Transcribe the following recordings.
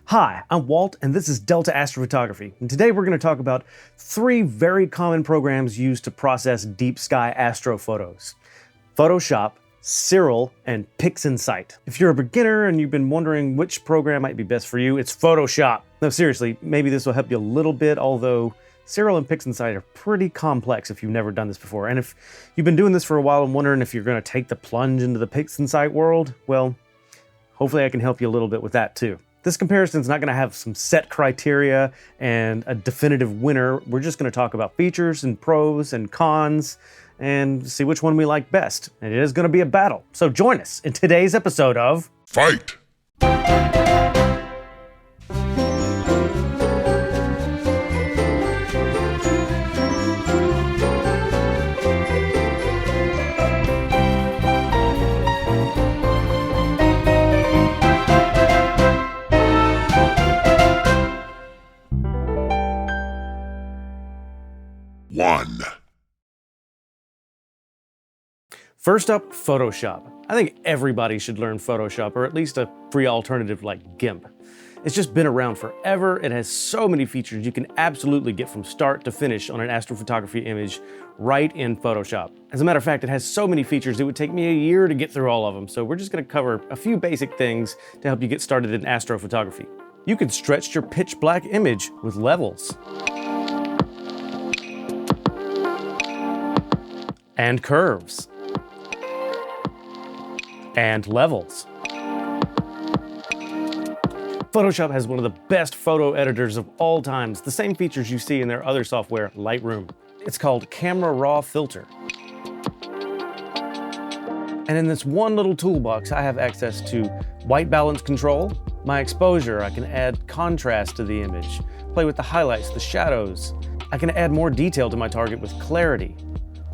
Hi, I'm Walt, and this is Delta Astrophotography. And today we're going to talk about 3 very common programs used to process deep sky astrophotos: Photoshop, Siril, and PixInsight. If you're a beginner and you've been wondering which program might be best for you, it's Photoshop. No, seriously, maybe this will help you a little bit, although Siril and PixInsight are pretty complex if you've never done this before. And if you've been doing this for a while and wondering if you're going to take the plunge into the PixInsight world, well, hopefully I can help you a little bit with that too. This comparison is not going to have some set criteria and a definitive winner. We're just going to talk about features and pros and cons and see which one we like best. And it is going to be a battle. So join us in today's episode of Fight! One. First up, Photoshop. I think everybody should learn Photoshop, or at least a free alternative like GIMP. It's just been around forever. It has so many features you can absolutely get from start to finish on an astrophotography image right in Photoshop. As a matter of fact, it has so many features it would take me a year to get through all of them, so we're just going to cover a few basic things to help you get started in astrophotography. You can stretch your pitch black image with levels. And curves. And levels. Photoshop has one of the best photo editors of all times, the same features you see in their other software, Lightroom. It's called Camera Raw Filter. And in this one little toolbox, I have access to white balance control, my exposure, I can add contrast to the image, play with the highlights, the shadows. I can add more detail to my target with clarity.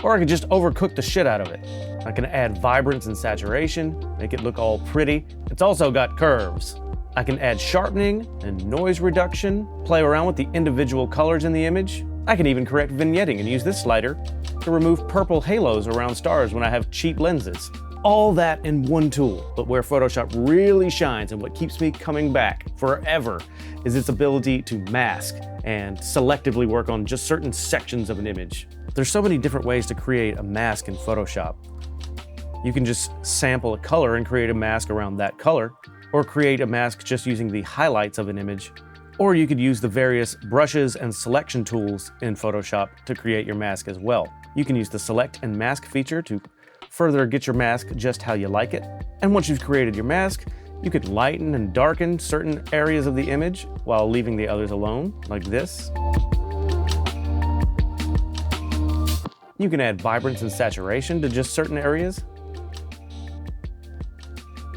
Or I can just overcook the shit out of it. I can add vibrance and saturation, make it look all pretty. It's also got curves. I can add sharpening and noise reduction, play around with the individual colors in the image. I can even correct vignetting and use this slider to remove purple halos around stars when I have cheap lenses. All that in one tool, but where Photoshop really shines and what keeps me coming back forever is its ability to mask and selectively work on just certain sections of an image. There's so many different ways to create a mask in Photoshop. You can just sample a color and create a mask around that color, or create a mask just using the highlights of an image. Or you could use the various brushes and selection tools in Photoshop to create your mask as well. You can use the select and mask feature to further get your mask just how you like it. And once you've created your mask, you could lighten and darken certain areas of the image while leaving the others alone, like this. You can add vibrance and saturation to just certain areas.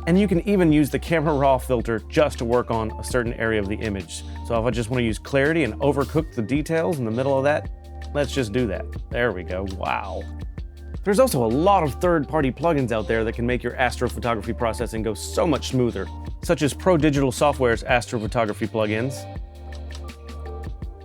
And you can even use the Camera Raw filter just to work on a certain area of the image. So if I just want to use clarity and overcook the details in the middle of that, let's just do that. There we go, wow. There's also a lot of third-party plugins out there that can make your astrophotography processing go so much smoother, such as Pro Digital Software's astrophotography plugins.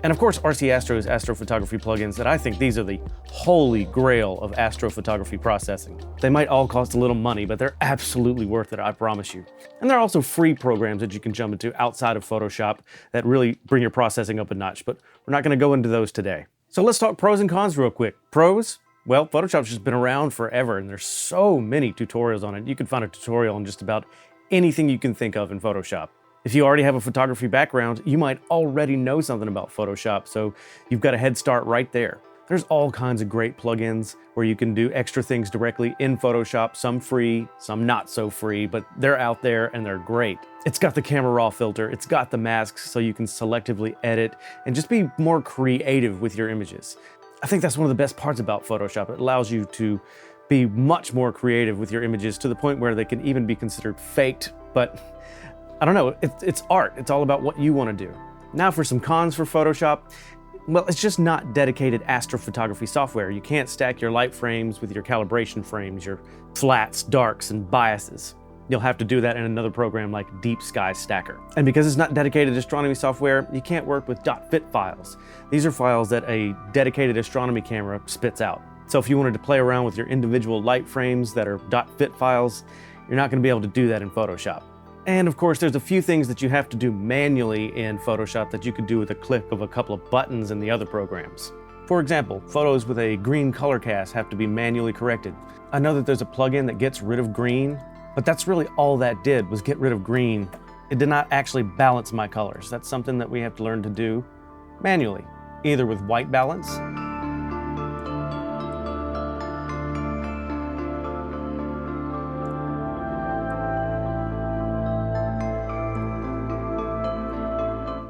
And of course, RC Astro's astrophotography plugins, that I think these are the holy grail of astrophotography processing. They might all cost a little money, but they're absolutely worth it, I promise you. And there are also free programs that you can jump into outside of Photoshop that really bring your processing up a notch, but we're not going to go into those today. So let's talk pros and cons real quick. Pros? Well, Photoshop's just been around forever, and there's so many tutorials on it. You can find a tutorial on just about anything you can think of in Photoshop. If you already have a photography background, you might already know something about Photoshop, so you've got a head start right there. There's all kinds of great plugins where you can do extra things directly in Photoshop, some free, some not so free, but they're out there and they're great. It's got the Camera Raw filter, it's got the masks so you can selectively edit and just be more creative with your images. I think that's one of the best parts about Photoshop. It allows you to be much more creative with your images to the point where they can even be considered faked, but I don't know, it's art. It's all about what you want to do. Now for some cons for Photoshop. Well, it's just not dedicated astrophotography software. You can't stack your light frames with your calibration frames, your flats, darks, and biases. You'll have to do that in another program like Deep Sky Stacker. And because it's not dedicated astronomy software, you can't work with .fit files. These are files that a dedicated astronomy camera spits out. So if you wanted to play around with your individual light frames that are .fit files, you're not going to be able to do that in Photoshop. And of course, there's a few things that you have to do manually in Photoshop that you could do with a click of a couple of buttons in the other programs. For example, photos with a green color cast have to be manually corrected. I know that there's a plugin that gets rid of green, but that's really all that did was get rid of green. It did not actually balance my colors. That's something that we have to learn to do manually, either with white balance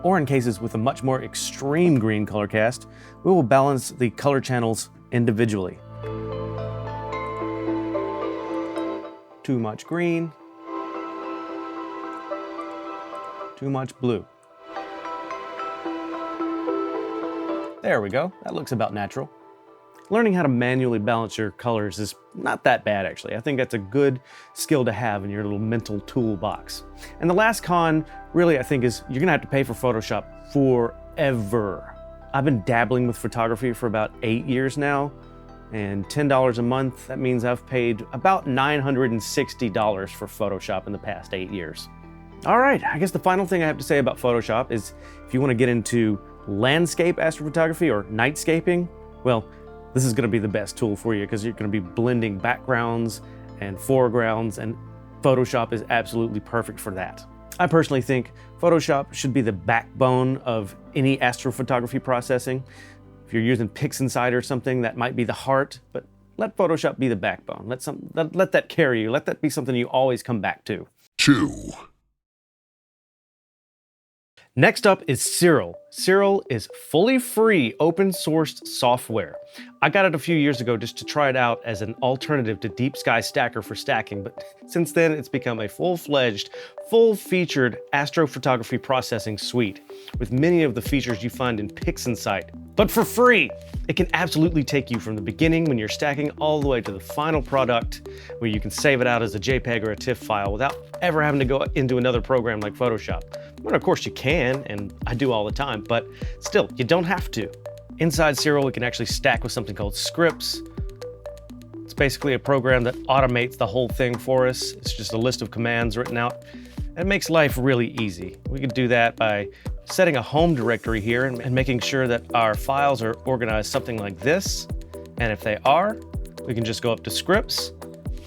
or in cases with a much more extreme green color cast, we will balance the color channels individually. Too much green, too much blue. There we go, that looks about natural. Learning how to manually balance your colors is not that bad, actually. I think that's a good skill to have in your little mental toolbox. And the last con, really, I think, is you're gonna have to pay for Photoshop forever. I've been dabbling with photography for about 8 years now, and $10 a month, that means I've paid about $960 for Photoshop in the past 8 years. All right, I guess the final thing I have to say about Photoshop is if you wanna get into landscape astrophotography or nightscaping, well, this is gonna be the best tool for you because you're gonna be blending backgrounds and foregrounds, and Photoshop is absolutely perfect for that. I personally think Photoshop should be the backbone of any astrophotography processing. If you're using PixInsight or something, that might be the heart, but let Photoshop be the backbone. Let that carry you. Let that be something you always come back to. 2. Next up is Siril. Siril is fully free, open sourced software. I got it a few years ago just to try it out as an alternative to Deep Sky Stacker for stacking, but since then it's become a full-fledged, full-featured astrophotography processing suite with many of the features you find in PixInsight, but for free. It can absolutely take you from the beginning when you're stacking all the way to the final product where you can save it out as a JPEG or a TIFF file without ever having to go into another program like Photoshop. Well, of course you can, and I do all the time, but still, you don't have to. Inside Siril, we can actually stack with something called scripts. It's basically a program that automates the whole thing for us. It's just a list of commands written out. It makes life really easy. We could do that by setting a home directory here and making sure that our files are organized something like this. And if they are, we can just go up to scripts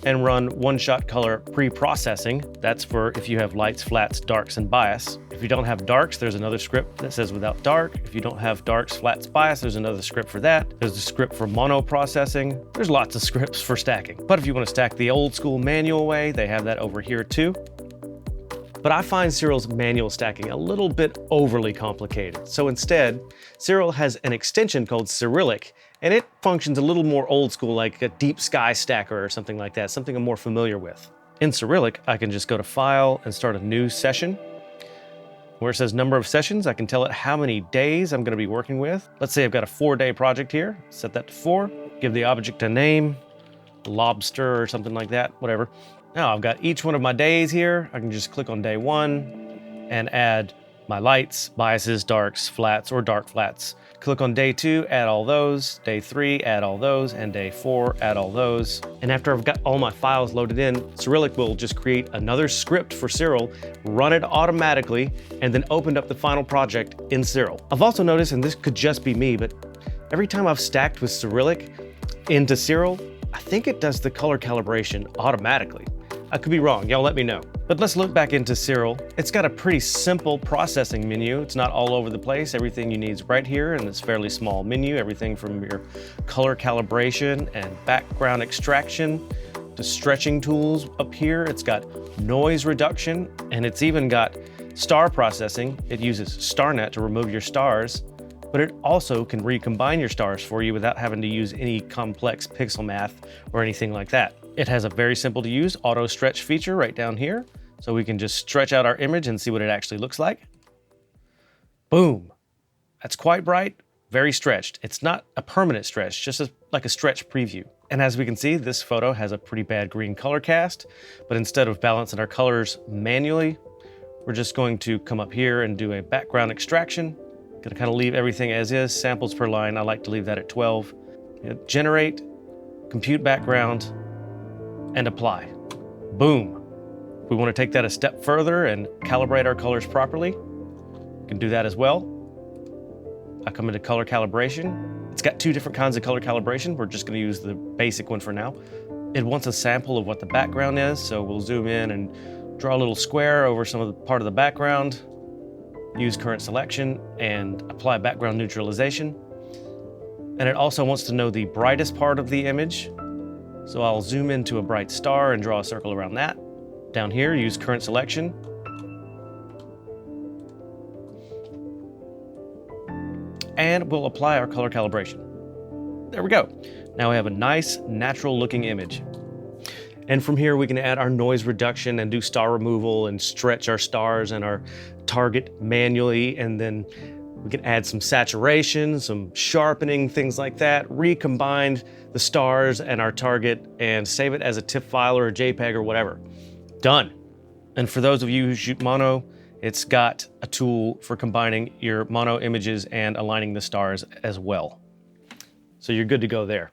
and run one-shot color pre-processing. That's for if you have lights, flats, darks, and bias. If you don't have darks, there's another script that says without dark. If you don't have darks, flats, bias, there's another script for that. There's a script for mono processing. There's lots of scripts for stacking. But if you want to stack the old school manual way, they have that over here too. But I find Siril's manual stacking a little bit overly complicated. So instead, Siril has an extension called Cyrillic, and it functions a little more old school, like a Deep Sky Stacker or something like that, something I'm more familiar with. In Cyrillic, I can just go to File and start a new session. Where it says number of sessions, I can tell it how many days I'm gonna be working with. Let's say I've got a 4-day project here. Set that to 4, give the object a name, lobster or something like that, whatever. Now I've got each one of my days here. I can just click on day 1 and add my lights, biases, darks, flats, or dark flats. Click on day 2, add all those. Day 3, add all those. And day 4, add all those. And after I've got all my files loaded in, Cyrillic will just create another script for Siril, run it automatically, and then open up the final project in Siril. I've also noticed, and this could just be me, but every time I've stacked with Cyrillic into Siril, I think it does the color calibration automatically. I could be wrong, y'all let me know. But let's look back into Siril. It's got a pretty simple processing menu. It's not all over the place. Everything you need is right here in this fairly small menu. Everything from your color calibration and background extraction to stretching tools up here. It's got noise reduction, and it's even got star processing. It uses StarNet to remove your stars, but it also can recombine your stars for you without having to use any complex pixel math or anything like that. It has a very simple to use auto stretch feature right down here. So we can just stretch out our image and see what it actually looks like. Boom. That's quite bright, very stretched. It's not a permanent stretch, just like a stretch preview. And as we can see, this photo has a pretty bad green color cast, but instead of balancing our colors manually, we're just going to come up here and do a background extraction. Gonna kind of leave everything as is, samples per line. I like to leave that at 12. Generate, compute background, and apply. Boom. We want to take that a step further and calibrate our colors properly. We can do that as well. I come into color calibration. It's got two different kinds of color calibration. We're just going to use the basic one for now. It wants a sample of what the background is, so we'll zoom in and draw a little square over some of the part of the background, use current selection, and apply background neutralization. And it also wants to know the brightest part of the image, so I'll zoom into a bright star and draw a circle around that. Down here, use current selection. And we'll apply our color calibration. There we go. Now we have a nice, natural looking image. And from here, we can add our noise reduction and do star removal and stretch our stars and our target manually. And then we can add some saturation, some sharpening, things like that. Recombine the stars and our target and save it as a TIFF file or a JPEG or whatever. Done. And for those of you who shoot mono, it's got a tool for combining your mono images and aligning the stars as well. So you're good to go there.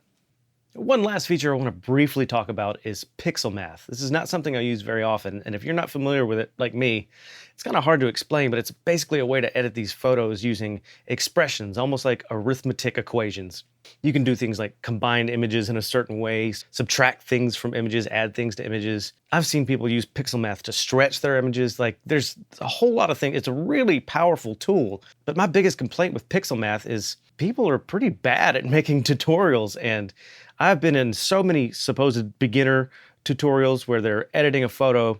One last feature I want to briefly talk about is pixel math. This is not something I use very often, and if you're not familiar with it, like me, it's kind of hard to explain, but it's basically a way to edit these photos using expressions, almost like arithmetic equations. You can do things like combine images in a certain way, subtract things from images, add things to images. I've seen people use pixel math to stretch their images. Like, there's a whole lot of things. It's a really powerful tool, but my biggest complaint with pixel math is people are pretty bad at making tutorials, and I've been in so many supposed beginner tutorials where they're editing a photo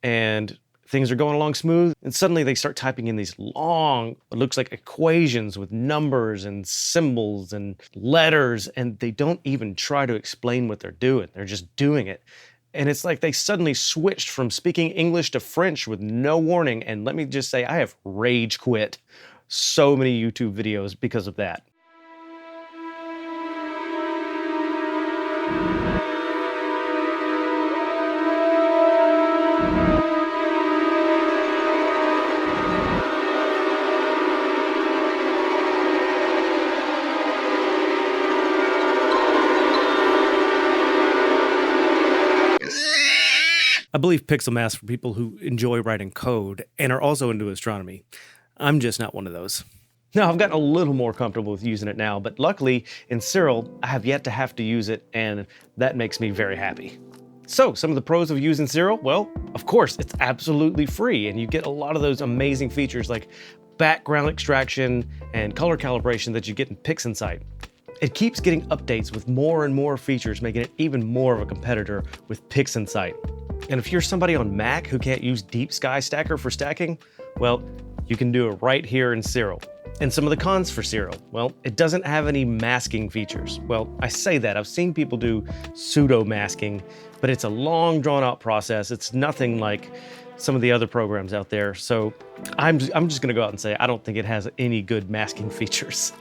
and things are going along smooth, and suddenly they start typing in these long, it looks like equations with numbers and symbols and letters, and they don't even try to explain what they're doing. They're just doing it. And it's like they suddenly switched from speaking English to French with no warning, and let me just say, I have rage quit so many YouTube videos because of that. I believe pixel math's for people who enjoy writing code and are also into astronomy. I'm just not one of those. Now, I've gotten a little more comfortable with using it now, but luckily in Siril, I have yet to have to use it, and that makes me very happy. So, some of the pros of using Siril, well, of course, it's absolutely free, and you get a lot of those amazing features like background extraction and color calibration that you get in PixInsight. It keeps getting updates with more and more features, making it even more of a competitor with PixInsight. And if you're somebody on Mac who can't use Deep Sky Stacker for stacking, well, you can do it right here in Siril. And some of the cons for Siril, well, it doesn't have any masking features. Well, I say that, I've seen people do pseudo masking, but it's a long drawn out process. It's nothing like some of the other programs out there. So I'm just gonna go out and say, I don't think it has any good masking features.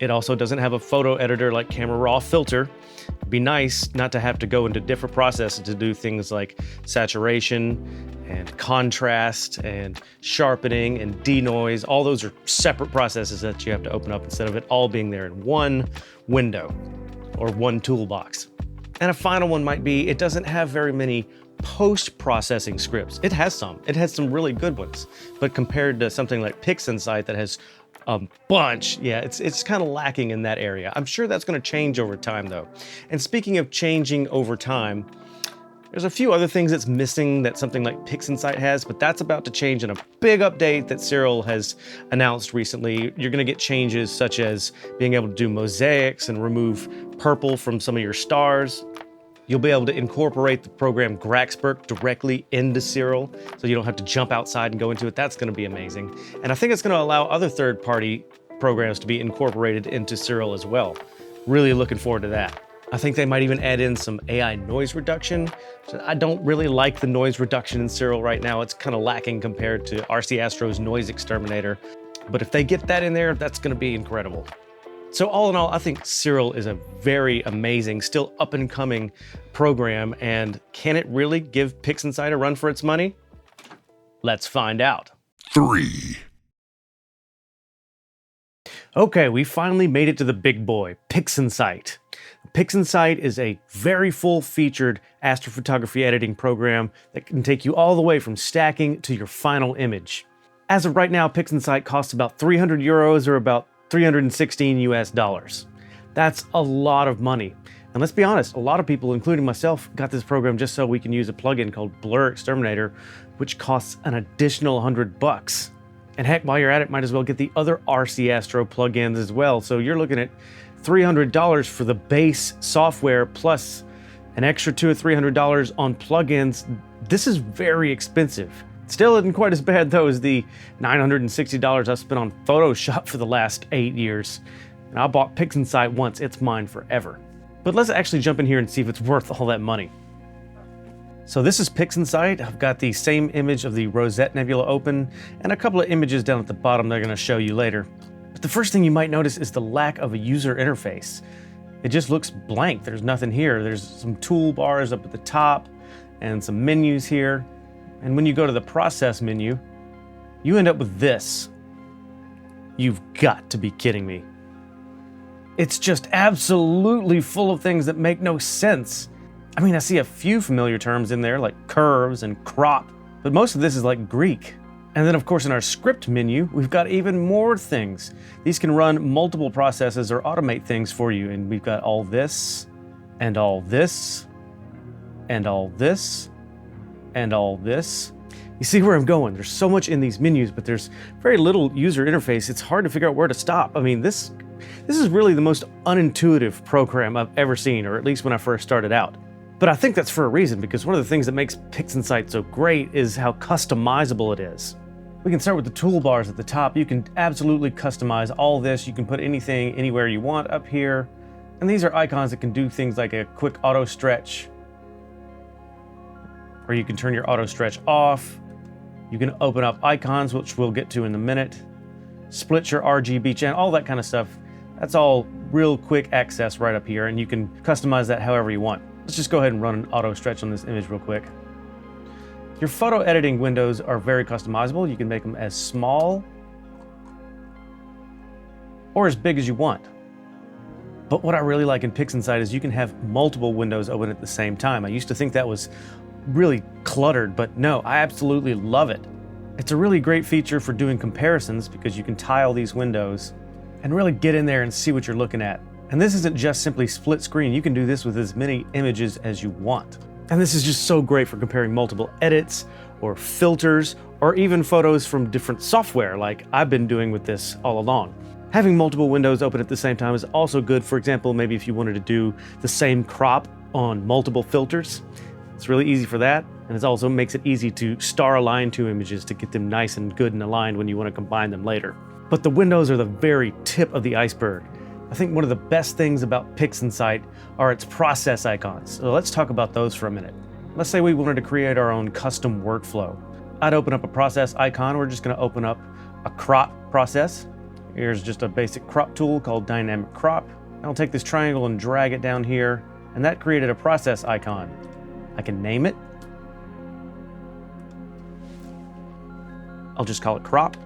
It also doesn't have a photo editor like Camera Raw filter. It'd be nice not to have to go into different processes to do things like saturation and contrast and sharpening and denoise. All those are separate processes that you have to open up instead of it all being there in one window or one toolbox. And a final one might be, it doesn't have very many post-processing scripts. It has some really good ones, but compared to something like PixInsight that has a bunch, yeah, it's kind of lacking in that area. I'm sure that's going to change over time though. And speaking of changing over time, there's a few other things that's missing that something like PixInsight has, but that's about to change in a big update that Siril has announced recently. You're going to get changes such as being able to do mosaics and remove purple from some of your stars. You'll be able to incorporate the program Graxberg directly into Siril, so you don't have to jump outside and go into it. That's going to be amazing. And I think it's going to allow other third-party programs to be incorporated into Siril as well. Really looking forward to that. I think they might even add in some AI noise reduction. So I don't really like the noise reduction in Siril right now. It's kind of lacking compared to RC Astro's Noise Exterminator. But if they get that in there, that's going to be incredible. So all in all, I think Siril is a very amazing, still up and coming program, and can it really give PixInsight a run for its money? Let's find out. 3. Okay, we finally made it to the big boy, PixInsight. PixInsight is a very full-featured astrophotography editing program that can take you all the way from stacking to your final image. As of right now, PixInsight costs about 300 euros or about 316 US dollars. That's a lot of money. And let's be honest, a lot of people, including myself, got this program just so we can use a plugin called Blur Exterminator, which costs an additional $100. And heck, while you're at it, might as well get the other RC Astro plugins as well. So you're looking at $300 for the base software plus an extra $200 or $300 on plugins. This is very expensive. Still isn't quite as bad though as the $960 I spent on Photoshop for the last 8 years. And I bought PixInsight once, it's mine forever. But let's actually jump in here and see if it's worth all that money. So this is PixInsight. I've got the same image of the Rosette Nebula open and a couple of images down at the bottom they're going to show you later. But the first thing you might notice is the lack of a user interface. It just looks blank. There's nothing here. There's some toolbars up at the top and some menus here. And when you go to the process menu, you end up with this. You've got to be kidding me. It's just absolutely full of things that make no sense. I mean, I see a few familiar terms in there like curves and crop, but most of this is like Greek. And then of course in our script menu, we've got even more things. These can run multiple processes or automate things for you. And we've got all this, and all this, and all this, and all this. You see where I'm going? There's so much in these menus, but there's very little user interface. It's hard to figure out where to stop. I mean, this is really the most unintuitive program I've ever seen, or at least when I first started out. But I think that's for a reason, because one of the things that makes PixInsight so great is how customizable it is. We can start with the toolbars at the top. You can absolutely customize all this. You can put anything anywhere you want up here. And these are icons that can do things like a quick auto stretch, or you can turn your auto stretch off. You can open up icons, which we'll get to in a minute. Split your RGB channel, all that kind of stuff. That's all real quick access right up here, and you can customize that however you want. Let's just go ahead and run an auto stretch on this image real quick. Your photo editing windows are very customizable. You can make them as small or as big as you want. But what I really like in PixInsight is you can have multiple windows open at the same time. I used to think that was really cluttered, but no, I absolutely love it. It's a really great feature for doing comparisons because you can tile these windows and really get in there and see what you're looking at. And this isn't just simply split screen. You can do this with as many images as you want. And this is just so great for comparing multiple edits or filters or even photos from different software like I've been doing with this all along. Having multiple windows open at the same time is also good. For example, maybe if you wanted to do the same crop on multiple filters, it's really easy for that. And it also makes it easy to star align two images to get them nice and good and aligned when you want to combine them later. But the windows are the very tip of the iceberg. I think one of the best things about PixInsight are its process icons. So let's talk about those for a minute. Let's say we wanted to create our own custom workflow. I'd open up a process icon. We're just going to open up a crop process. Here's just a basic crop tool called Dynamic Crop. I'll take this triangle and drag it down here, and that created a process icon. I can name it. I'll just call it crop.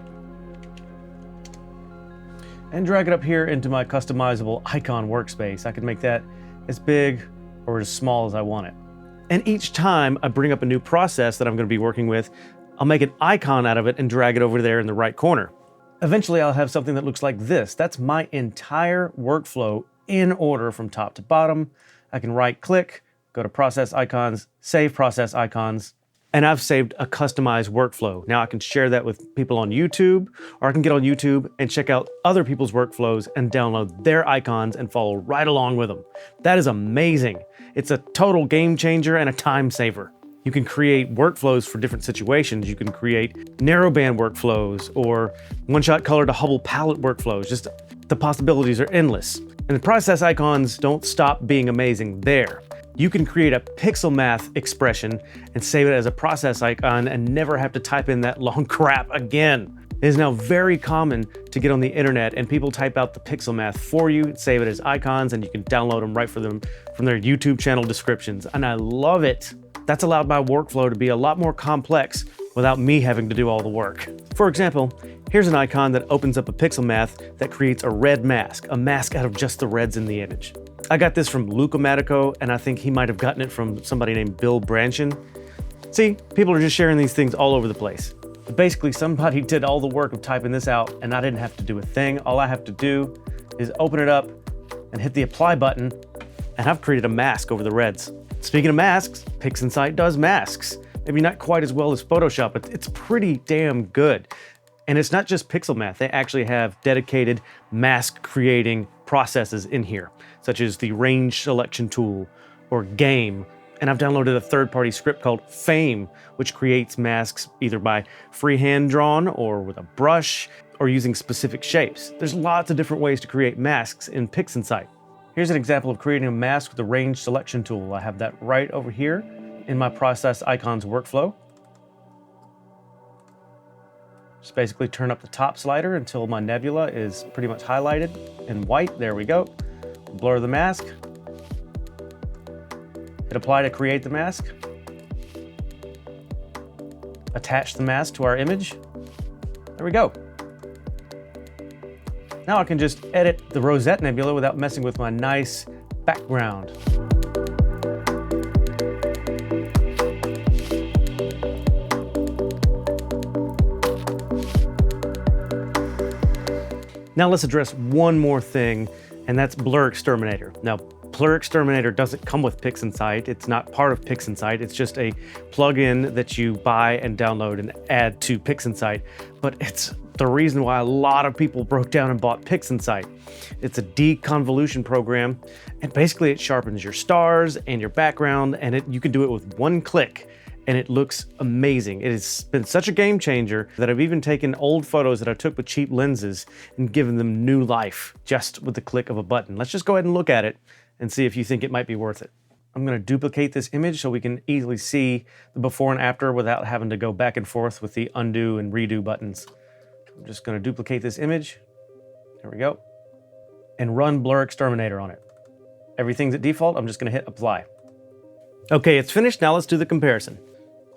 And drag it up here into my customizable icon workspace. I can make that as big or as small as I want it. And each time I bring up a new process that I'm going to be working with, I'll make an icon out of it and drag it over there in the right corner. Eventually I'll have something that looks like this. That's my entire workflow in order from top to bottom. I can right click, go to process icons, save process icons, and I've saved a customized workflow. Now I can share that with people on YouTube, or I can get on YouTube and check out other people's workflows and download their icons and follow right along with them. That is amazing. It's a total game changer and a time saver. You can create workflows for different situations. You can create narrowband workflows or one-shot color to Hubble palette workflows. Just the possibilities are endless. And the process icons don't stop being amazing there. You can create a pixel math expression and save it as a process icon and never have to type in that long crap again. It is now very common to get on the internet and people type out the pixel math for you, save it as icons, and you can download them right from their YouTube channel descriptions. And I love it. That's allowed my workflow to be a lot more complex without me having to do all the work. For example, here's an icon that opens up a pixel math that creates a red mask, a mask out of just the reds in the image. I got this from Luca Matico, and I think he might have gotten it from somebody named Bill Branchin. See, people are just sharing these things all over the place. But basically, somebody did all the work of typing this out, and I didn't have to do a thing. All I have to do is open it up and hit the apply button, and I've created a mask over the reds. Speaking of masks, PixInsight does masks. Maybe not quite as well as Photoshop, but it's pretty damn good. And it's not just pixel math, they actually have dedicated mask creating processes in here, such as the range selection tool or game. And I've downloaded a third-party script called Fame, which creates masks either by freehand drawn or with a brush or using specific shapes. There's lots of different ways to create masks in PixInsight. Here's an example of creating a mask with the range selection tool. I have that right over here in my process icons workflow. Just basically turn up the top slider until my nebula is pretty much highlighted in white. There we go. Blur the mask. Hit apply to create the mask. Attach the mask to our image. There we go. Now I can just edit the Rosette Nebula without messing with my nice background. Now let's address one more thing, and that's Blur Exterminator. Now, Blur Exterminator doesn't come with PixInsight. It's not part of PixInsight. It's just a plugin that you buy and download and add to PixInsight. But it's the reason why a lot of people broke down and bought PixInsight. It's a deconvolution program, and basically it sharpens your stars and your background, and you can do it with one click. And it looks amazing. It has been such a game changer that I've even taken old photos that I took with cheap lenses and given them new life just with the click of a button. Let's just go ahead and look at it and see if you think it might be worth it. I'm gonna duplicate this image so we can easily see the before and after without having to go back and forth with the undo and redo buttons. I'm just gonna duplicate this image. There we go. And run Blur Exterminator on it. Everything's at default. I'm just gonna hit apply. Okay, it's finished. Now let's do the comparison.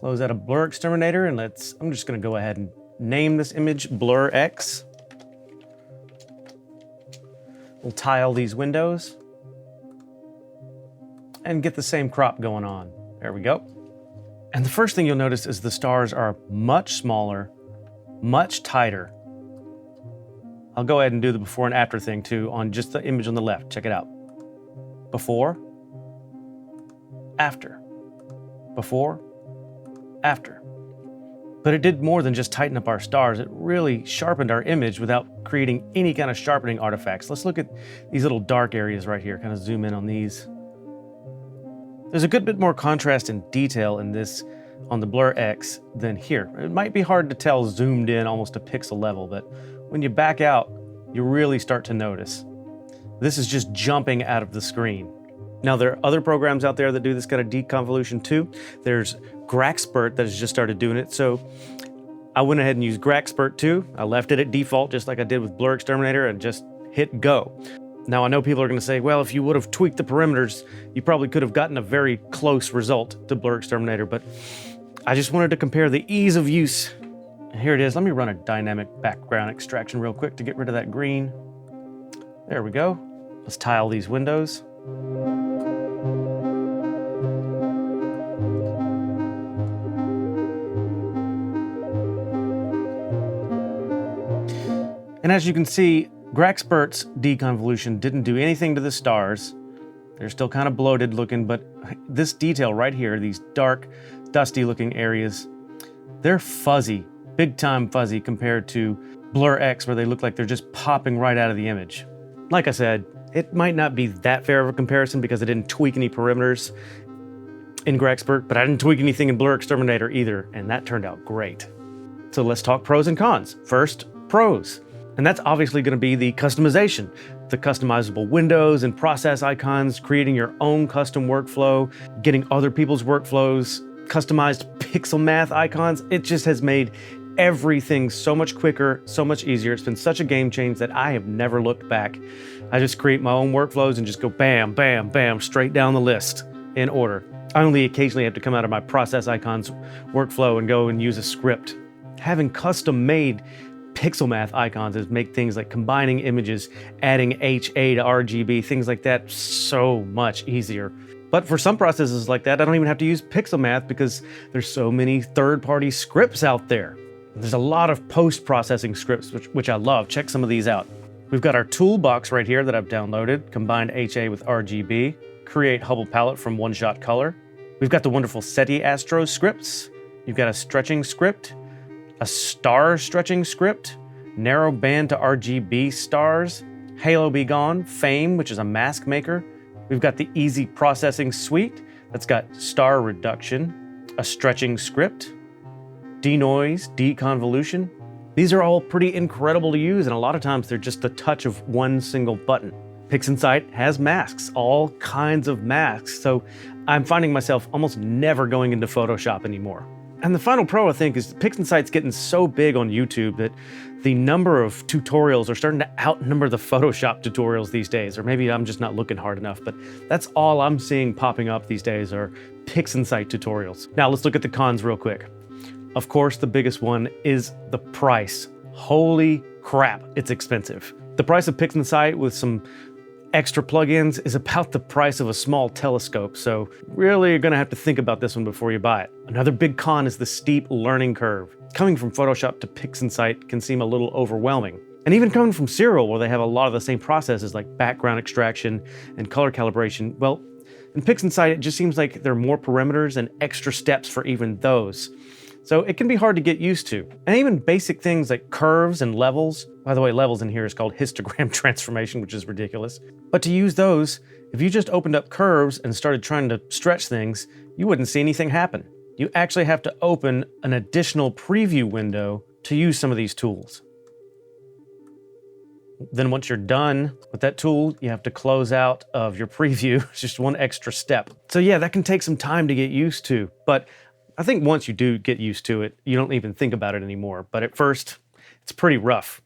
Close out of Blur Exterminator and I'm just gonna go ahead and name this image Blur X. We'll tile these windows and get the same crop going on. There we go. And the first thing you'll notice is the stars are much smaller, much tighter. I'll go ahead and do the before and after thing too on just the image on the left. Check it out. Before, after, before, after. But it did more than just tighten up our stars. It really sharpened our image without creating any kind of sharpening artifacts. Let's look at these little dark areas right here, kind of zoom in on these. There's a good bit more contrast and detail in this on the Blur X than here. It might be hard to tell zoomed in almost a pixel level, but when you back out, you really start to notice. This is just jumping out of the screen. Now, there are other programs out there that do this kind of deconvolution too. There's Graxpert that has just started doing it. So I went ahead and used Graxpert too. I left it at default just like I did with Blur Exterminator and just hit go. Now I know people are gonna say, well, if you would have tweaked the perimeters, you probably could have gotten a very close result to Blur Exterminator, but I just wanted to compare the ease of use. And here it is. Let me run a dynamic background extraction real quick to get rid of that green. There we go. Let's tile these windows. And as you can see, Graxpert's deconvolution didn't do anything to the stars. They're still kind of bloated looking, but this detail right here, these dark, dusty looking areas, they're fuzzy, big time fuzzy compared to Blur X, where they look like they're just popping right out of the image. Like I said, it might not be that fair of a comparison because I didn't tweak any perimeters in Graxpert, but I didn't tweak anything in Blur Exterminator either, and that turned out great. So let's talk pros and cons. First, pros. And that's obviously going to be the customization, the customizable windows and process icons, creating your own custom workflow, getting other people's workflows, customized pixel math icons. It just has made everything so much quicker, so much easier. It's been such a game change that I have never looked back. I just create my own workflows and just go bam, bam, bam, straight down the list in order. I only occasionally have to come out of my process icons workflow and go and use a script. Having custom made pixel math icons is make things like combining images, adding HA to RGB, things like that so much easier. But for some processes like that, I don't even have to use pixel math because there's so many third-party scripts out there. There's a lot of post-processing scripts, which I love. Check some of these out. We've got our toolbox right here that I've downloaded, combined HA with RGB, create Hubble palette from one-shot color. We've got the wonderful SETI Astro scripts. You've got a stretching script, a star stretching script, narrow band to RGB stars, Halo Be Gone, Fame, which is a mask maker. We've got the Easy Processing Suite that's got star reduction, a stretching script, denoise, deconvolution. These are all pretty incredible to use, and a lot of times they're just the touch of one single button. PixInsight has masks, all kinds of masks, so I'm finding myself almost never going into Photoshop anymore. And the final pro, I think, is PixInsight's getting so big on YouTube that the number of tutorials are starting to outnumber the Photoshop tutorials these days. Or maybe I'm just not looking hard enough, but that's all I'm seeing popping up these days are PixInsight tutorials. Now let's look at the cons real quick. Of course, the biggest one is the price. Holy crap, it's expensive. The price of PixInsight with some extra plugins is about the price of a small telescope, so really you're gonna have to think about this one before you buy it. Another big con is the steep learning curve. Coming from Photoshop to PixInsight can seem a little overwhelming. And even coming from Siril, where they have a lot of the same processes like background extraction and color calibration, well, in PixInsight it just seems like there are more parameters and extra steps for even those. So it can be hard to get used to. And even basic things like curves and levels. By the way, levels in here is called histogram transformation, which is ridiculous. But to use those, if you just opened up curves and started trying to stretch things, you wouldn't see anything happen. You actually have to open an additional preview window to use some of these tools. Then once you're done with that tool, you have to close out of your preview. It's just one extra step. So yeah, that can take some time to get used to, but I think once you do get used to it, you don't even think about it anymore. But at first, it's pretty rough.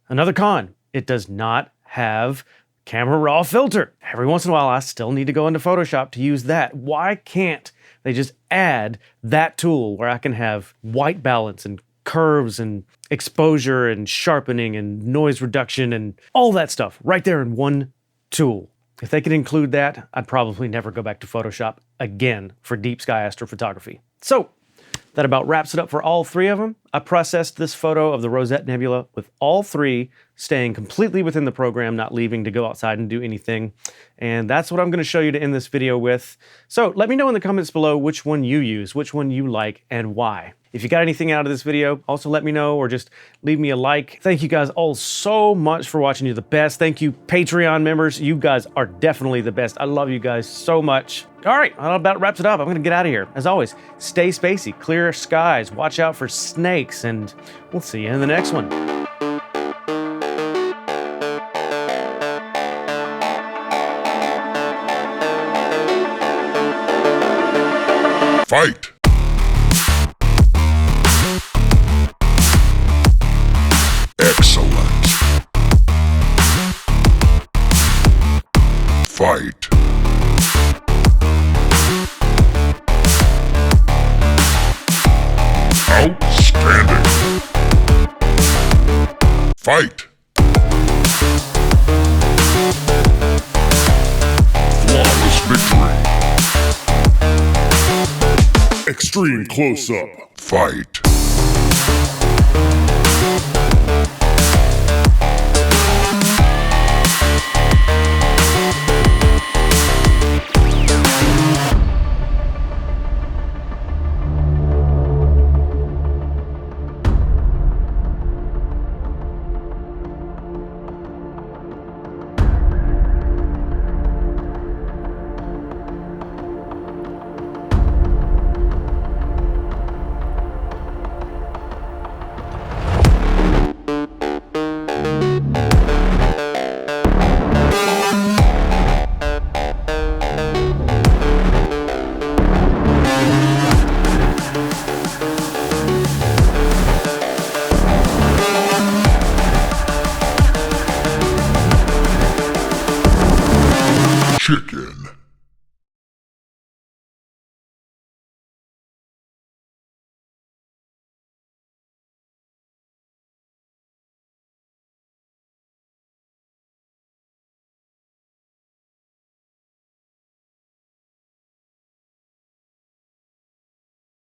Another con, it does not have camera raw filter. Every once in a while, I still need to go into Photoshop to use that. Why can't they just add that tool where I can have white balance and curves and exposure and sharpening and noise reduction and all that stuff right there in one tool? If they could include that, I'd probably never go back to Photoshop again for deep sky astrophotography. So that about wraps it up for all three of them. I processed this photo of the Rosette Nebula with all three staying completely within the program, not leaving to go outside and do anything. And that's what I'm going to show you to end this video with. So let me know in the comments below which one you use, which one you like, and why. If you got anything out of this video, also let me know or just leave me a like. Thank you guys all so much for watching. You're the best. Thank you, Patreon members. You guys are definitely the best. I love you guys so much. All right, that about wraps it up. I'm going to get out of here. As always, stay spacey, clear skies, watch out for snakes, and we'll see you in the next one. Fight! Excellent. Fight. Outstanding. Fight. Flawless victory. Extreme close-up. Fight.